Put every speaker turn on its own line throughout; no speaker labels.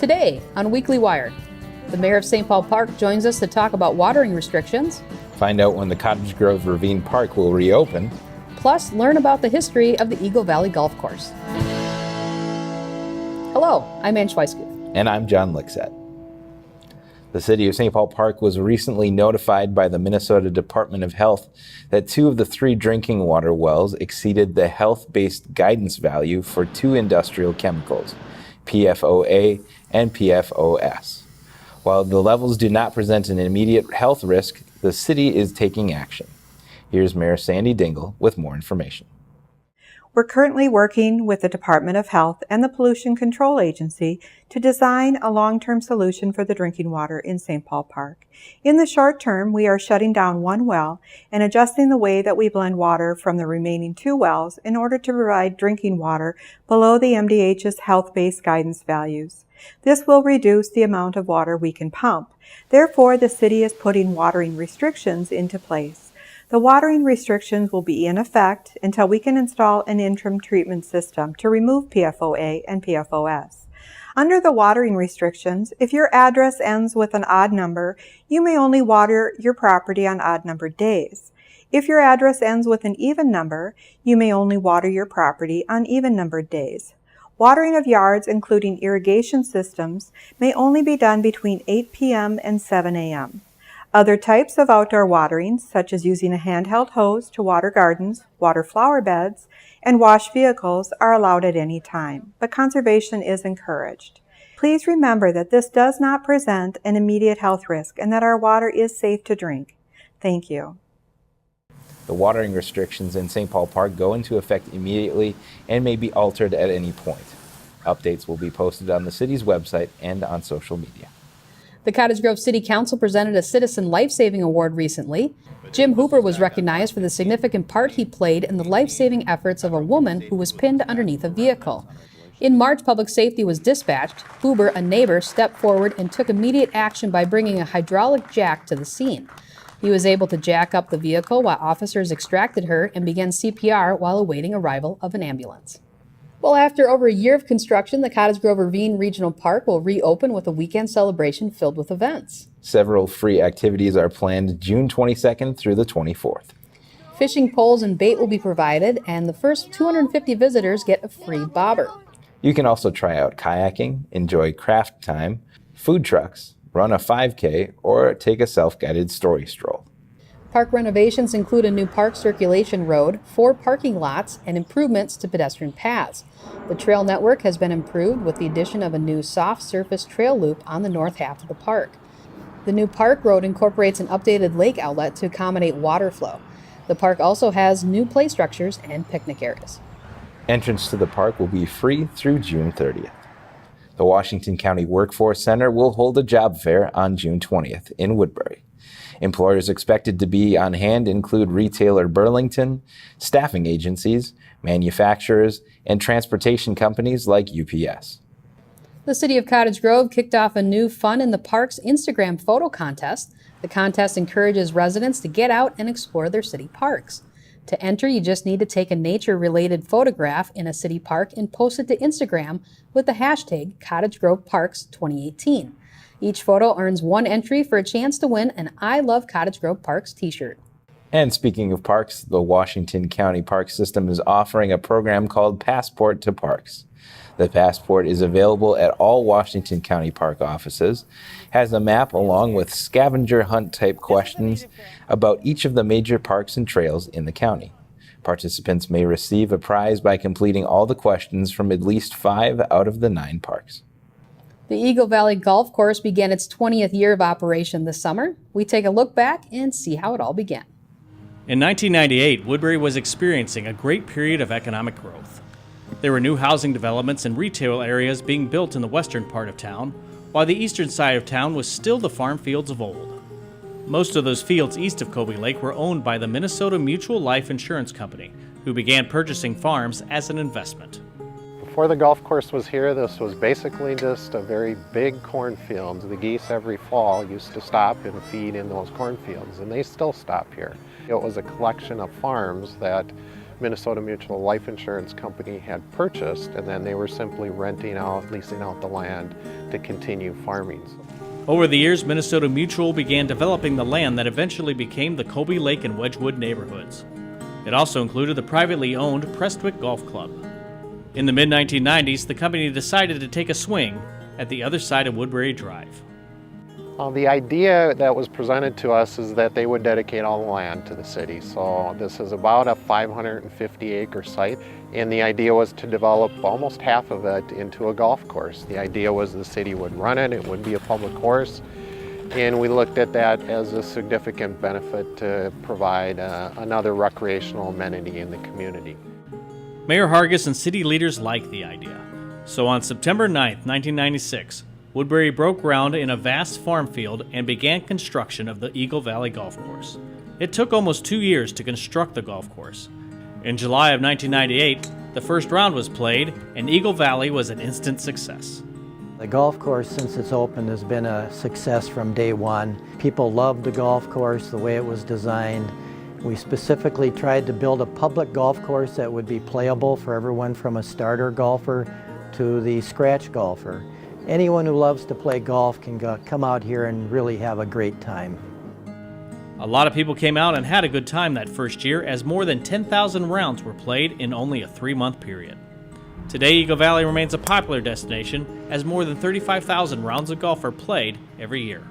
Today on Weekly Wire, the mayor of St. Paul Park joins us to talk about watering restrictions.
Find out when the Cottage Ravine Park will reopen.
Plus, learn about the history of the Eagle Valley Golf Course. Hello, I'm Ann Schweisguth.
And I'm John Lixet. The city of St. Paul Park was recently notified by the Minnesota Department of Health that 2 of the 3 drinking water wells exceeded the health-based guidance value for 2 industrial chemicals, PFOA and PFOS. While the levels do not present an immediate health risk, the city is taking action. Here's Mayor Sandy Dingle with more information.
We're currently working with the Department of Health and the Pollution Control Agency to design a long-term solution for the drinking water in St. Paul Park. In the short term, we are shutting down 1 well and adjusting the way that we blend water from the remaining 2 wells in order to provide drinking water below the MDH's health-based guidance values. This will reduce the amount of water we can pump. Therefore, the city is putting watering restrictions into place. The watering restrictions will be in effect until we can install an interim treatment system to remove PFOA and PFOS. Under the watering restrictions, if your address ends with an odd number, you may only water your property on odd-numbered days. If your address ends with an even number, you may only water your property on even-numbered days. Watering of yards, including irrigation systems, may only be done between 8 p.m. and 7 a.m. Other types of outdoor watering, such as using a handheld hose to water gardens, water flower beds, and wash vehicles, are allowed at any time, but conservation is encouraged. Please remember that this does not present an immediate health risk and that our water is safe to drink. Thank you.
The watering restrictions in St. Paul Park go into effect immediately and may be altered at any point. Updates will be posted on the city's website and on social media.
The Cottage Grove City Council presented a Citizen Life-Saving Award recently. Jim Hooper was recognized for the significant part he played in the life-saving efforts of a woman who was pinned underneath a vehicle. In March, public safety was dispatched. Hooper, a neighbor, stepped forward and took immediate action by bringing a hydraulic jack to the scene. He was able to jack up the vehicle while officers extracted her and began CPR while awaiting arrival of an ambulance. Well, after over a year of construction, the Cottage Grove Ravine Regional Park will reopen with a weekend celebration filled with events.
Several free activities are planned June 22nd through the 24th.
Fishing poles and bait will be provided, and the first 250 visitors get a free bobber.
You can also try out kayaking, enjoy craft time, food trucks, run a 5K, or take a self-guided story stroll.
Park renovations include a new park circulation road, 4 parking lots, and improvements to pedestrian paths. The trail network has been improved with the addition of a new soft surface trail loop on the north half of the park. The new park road incorporates an updated lake outlet to accommodate water flow. The park also has new play structures and picnic areas.
Entrance to the park will be free through June 30th. The Washington County Workforce Center will hold a job fair on June 20th in Woodbury. Employers expected to be on hand include retailer Burlington, staffing agencies, manufacturers, and transportation companies like UPS.
The City of Cottage Grove kicked off a new Fun in the Parks Instagram photo contest. The contest encourages residents to get out and explore their city parks. To enter, you just need to take a nature-related photograph in a city park and post it to Instagram with the hashtag Cottage Grove Parks 2018. Each photo earns 1 entry for a chance to win an I Love Cottage Grove Parks t-shirt.
And speaking of parks, the Washington County Park System is offering a program called Passport to Parks. The Passport is available at all Washington County Park offices, has a map along with scavenger hunt type questions about each of the major parks and trails in the county. Participants may receive a prize by completing all the questions from at least 5 out of the 9 parks.
The Eagle Valley Golf Course began its 20th year of operation this summer. We take a look back and see how it all began.
In 1998, Woodbury was experiencing a great period of economic growth. There were new housing developments and retail areas being built in the western part of town, while the eastern side of town was still the farm fields of old. Most of those fields east of Kobe Lake were owned by the Minnesota Mutual Life Insurance Company, who began purchasing farms as an investment.
Before the golf course was here, this was basically just a very big cornfield. The geese every fall used to stop and feed in those cornfields, and they still stop here. It was a collection of farms that Minnesota Mutual Life Insurance Company had purchased, and then they were simply renting out, leasing out the land to continue farming.
Over the years, Minnesota Mutual began developing the land that eventually became the Colby Lake and Wedgwood neighborhoods. It also included the privately owned Prestwick Golf Club. In the mid-1990s, the company decided to take a swing at the other side of Woodbury Drive.
The idea that was presented to us is that they would dedicate all the land to the city. So this is about a 550-acre site, and the idea was to develop almost half of it into a golf course. The idea was the city would run it, it would be a public course, and we looked at that as a significant benefit to provide another recreational amenity in the community.
Mayor Hargis and city leaders liked the idea. So on September 9th, 1996, Woodbury broke ground in a vast farm field and began construction of the Eagle Valley Golf Course. It took almost 2 years to construct the golf course. In July of 1998, the first round was played, and Eagle Valley was an instant success.
The golf course, since it's opened, has been a success from day one. People loved the golf course, the way it was designed. We specifically tried to build a public golf course that would be playable for everyone from a starter golfer to the scratch golfer. Anyone who loves to play golf can come out here and really have a great time.
A lot of people came out and had a good time that first year, as more than 10,000 rounds were played in only a 3-month period. Today, Eagle Valley remains a popular destination, as more than 35,000 rounds of golf are played every year.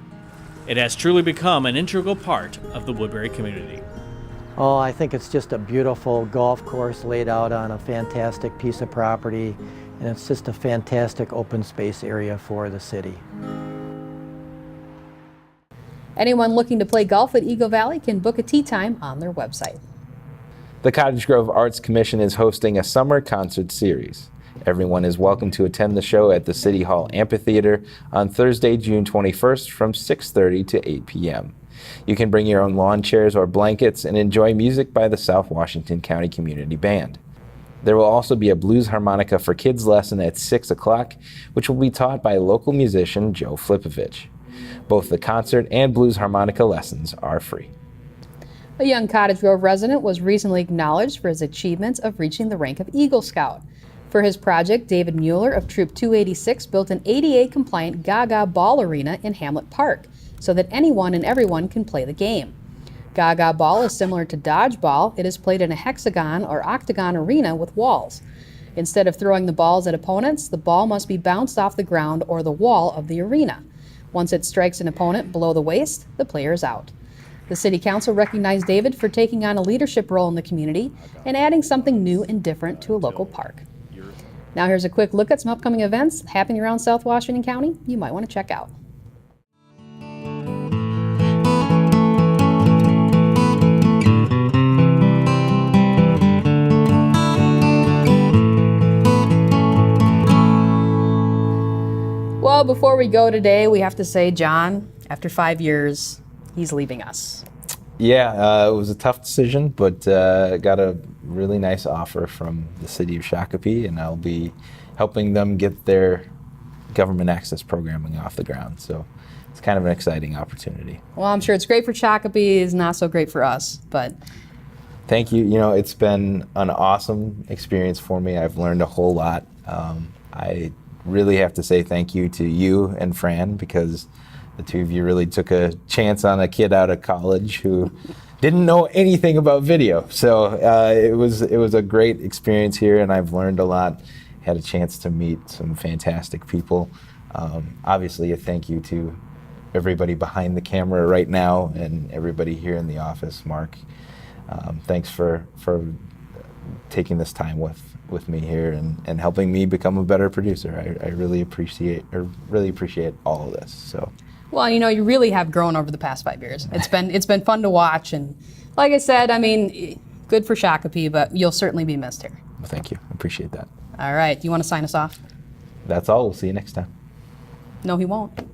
It has truly become an integral part of the Woodbury community.
Oh, I think it's just a beautiful golf course laid out on a fantastic piece of property, and it's just a fantastic open space area for the city.
Anyone looking to play golf at Eagle Valley can book a tee time on their website.
The Cottage Grove Arts Commission is hosting a summer concert series. Everyone is welcome to attend the show at the City Hall Amphitheater on Thursday, June 21st from 6:30 to 8 p.m. You can bring your own lawn chairs or blankets and enjoy music by the South Washington County Community Band. There will also be a blues harmonica for kids lesson at 6 o'clock, which will be taught by local musician Joe Flipovich. Both the concert and blues harmonica lessons are free.
A young Cottage Grove resident was recently acknowledged for his achievements of reaching the rank of Eagle Scout. For his project, David Mueller of Troop 286 built an ADA-compliant Gaga Ball arena in Hamlet Park so that anyone and everyone can play the game. Gaga Ball is similar to dodgeball. It is played in a hexagon or octagon arena with walls. Instead of throwing the balls at opponents, the ball must be bounced off the ground or the wall of the arena. Once it strikes an opponent below the waist, the player is out. The City Council recognized David for taking on a leadership role in the community and adding something new and different to a local park. Now here's a quick look at some upcoming events happening around South Washington County you might want to check out. Well, before we go today, we have to say, John, after 5 years, he's leaving us.
Yeah, it was a tough decision, but got a really nice offer from the city of Shakopee, and I'll be helping them get their government access programming off the ground. So it's kind of an exciting opportunity.
Well, I'm sure it's great for Shakopee. It's not so great for us, but...
Thank you. You know, it's been an awesome experience for me. I've learned a whole lot. I really have to say thank you to you and Fran, because the two of you really took a chance on a kid out of college who didn't know anything about video. So it was a great experience here, and I've learned a lot. Had a chance to meet some fantastic people. Obviously, a thank you to everybody behind the camera right now and everybody here in the office. Mark, thanks for taking this time with me here and helping me become a better producer. I really appreciate all of this. So.
Well, you know, you really have grown over the past 5 years. It's been fun to watch, and like I said, I mean, good for Shakopee, but you'll certainly be missed here.
Well, thank you. I appreciate that.
All right, do you want to sign us off?
That's all. We'll see you next time.
No, he won't.